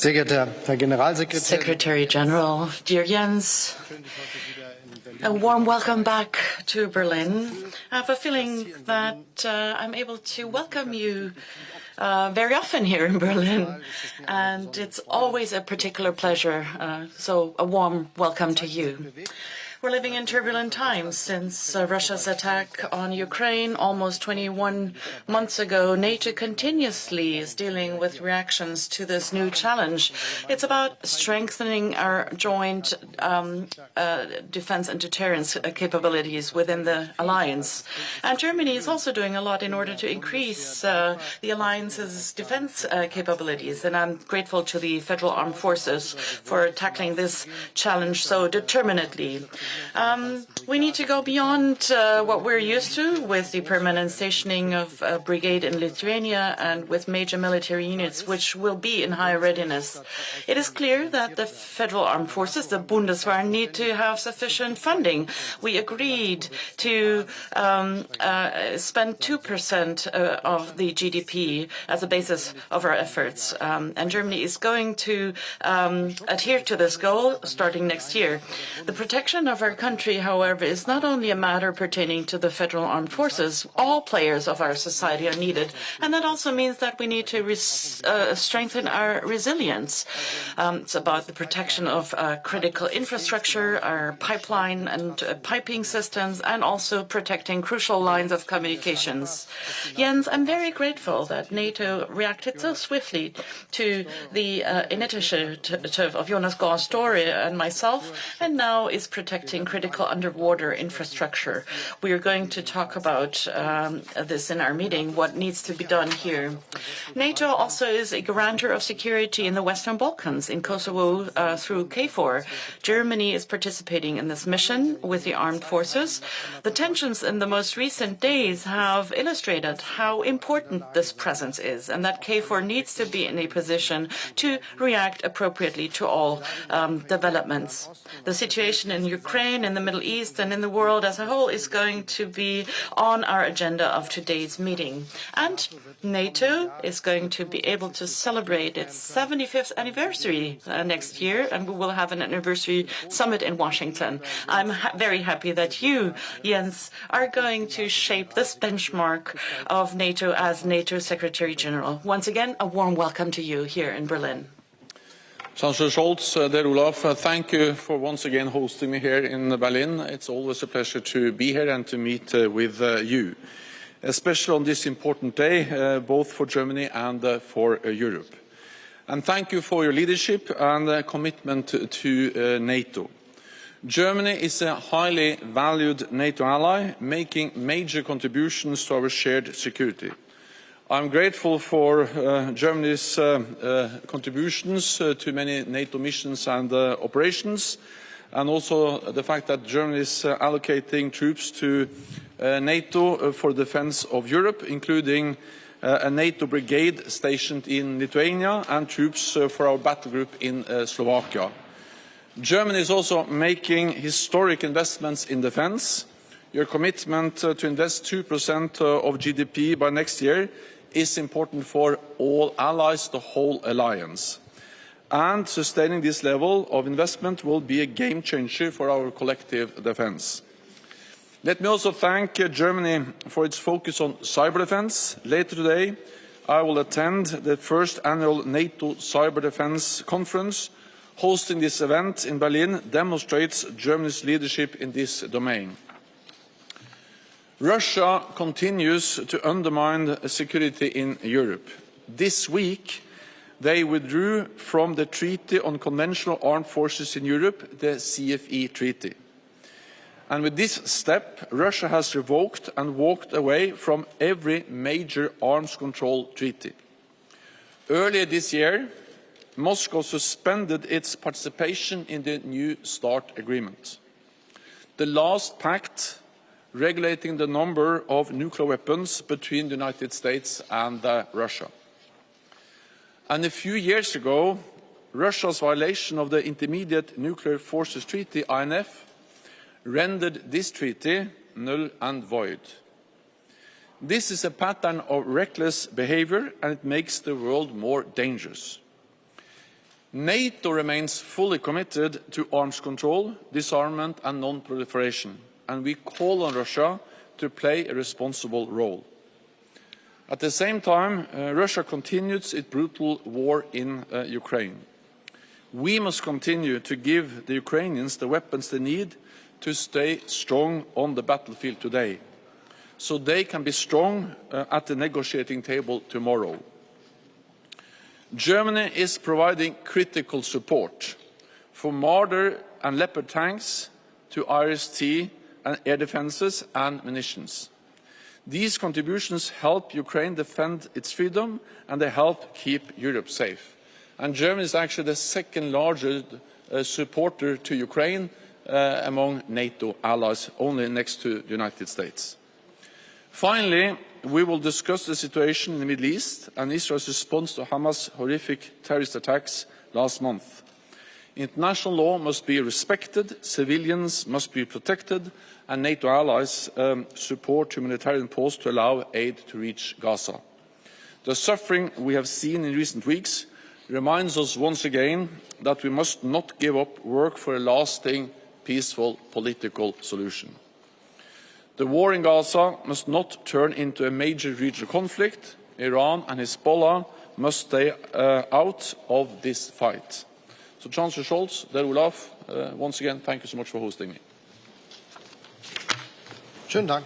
Secretary General, dear Jens, a warm welcome back to Berlin. I have a feeling that I'm able to welcome you very often here in Berlin, and it's always a particular pleasure, so a warm welcome to you. We're living in turbulent times since Russia's attack on Ukraine almost 21 months ago. NATO continuously is dealing with reactions to this new challenge. It's about strengthening our joint defense and deterrence capabilities within the alliance. And Germany is also doing a lot in order to increase the alliance's defense capabilities. And I'm grateful to the Federal Armed Forces for tackling this challenge so determinedly. We need to go beyond what we're used to with the permanent stationing of a brigade in Lithuania and with major military units which will be in high readiness. It is clear that the Federal Armed Forces, the Bundeswehr, need to have sufficient funding. We agreed to spend 2% of the GDP as a basis of our efforts, and Germany is going to adhere to this goal starting next year. The protection of our country, however, is not only a matter pertaining to the Federal Armed Forces. All players of our society are needed, and that also means that we need to strengthen our resilience. It's about the protection of critical infrastructure, our pipeline and piping systems, and also protecting crucial lines of communications. Jens, I'm very grateful that NATO reacted so swiftly to the initiative of Jonas Gahr Støre and myself, and now is protecting critical underwater infrastructure. We are going to talk about this in our meeting, what needs to be done here. NATO also is a guarantor of security in the Western Balkans, in Kosovo through KFOR. Germany is participating in this mission with the armed forces. The tensions in the most recent days have illustrated how important this presence is and that KFOR needs to be in a position to react appropriately to all developments. The situation in Ukraine, in the Middle East, and in the world as a whole is going to be on our agenda of today's meeting. And NATO is going to be able to celebrate its 75th anniversary next year, and we will have an anniversary summit in Washington. I'm very happy that you, Jens, are going to shape this benchmark of NATO as NATO Secretary General. Once again, a warm welcome to you here in Berlin. Chancellor Scholz, dear Olaf, thank you for once again hosting me here in Berlin. It's always a pleasure to be here and to meet with you, especially on this important day, both for Germany and for Europe. And thank you for your leadership and commitment to NATO. Germany is a highly valued NATO ally, making major contributions to our shared security. I'm grateful for Germany's contributions to many NATO missions and operations, and also the fact that Germany is allocating troops to NATO for the defense of Europe, including a NATO brigade stationed in Lithuania and troops for our battle group in Slovakia. Germany is also making historic investments in defense. Your commitment to invest 2% of GDP by next year is important for all allies, the whole alliance. And sustaining this level of investment will be a game changer for our collective defense. Let me also thank Germany for its focus on cyber defense. Later today, I will attend the first annual NATO Cyber Defense Conference. Hosting this event in Berlin demonstrates Germany's leadership in this domain. Russia continues to undermine security in Europe. This week, they withdrew from the Treaty on Conventional Armed Forces in Europe, the CFE Treaty. And with this step, Russia has revoked and walked away from every major arms control treaty. Earlier this year, Moscow suspended its participation in the New START agreement, the last pact regulating the number of nuclear weapons between the United States and Russia. And a few years ago, Russia's violation of the Intermediate Nuclear Forces Treaty, INF, rendered this treaty null and void. This is a pattern of reckless behavior, and it makes the world more dangerous. NATO remains fully committed to arms control, disarmament and non-proliferation, and we call on Russia to play a responsible role. At the same time, Russia continues its brutal war in Ukraine. We must continue to give the Ukrainians the weapons they need to stay strong on the battlefield today, so they can be strong at the negotiating table tomorrow. Germany is providing critical support from Marder and Leopard tanks to IRIS-T and air defences and munitions. These contributions help Ukraine defend its freedom and they help keep Europe safe. And Germany is actually the second largest supporter to Ukraine among NATO allies, only next to the United States. Finally, we will discuss the situation in the Middle East and Israel's response to Hamas' horrific terrorist attacks last month. International law must be respected, civilians must be protected, and NATO allies support humanitarian posts to allow aid to reach Gaza. The suffering we have seen in recent weeks reminds us once again that we must not give up work for a lasting, peaceful political solution. The war in Gaza must not turn into a major regional conflict. Iran and Hezbollah must stay out of this fight. So, Chancellor Scholz, dear Olaf, once again, thank you so much for hosting me. Schönen Dank.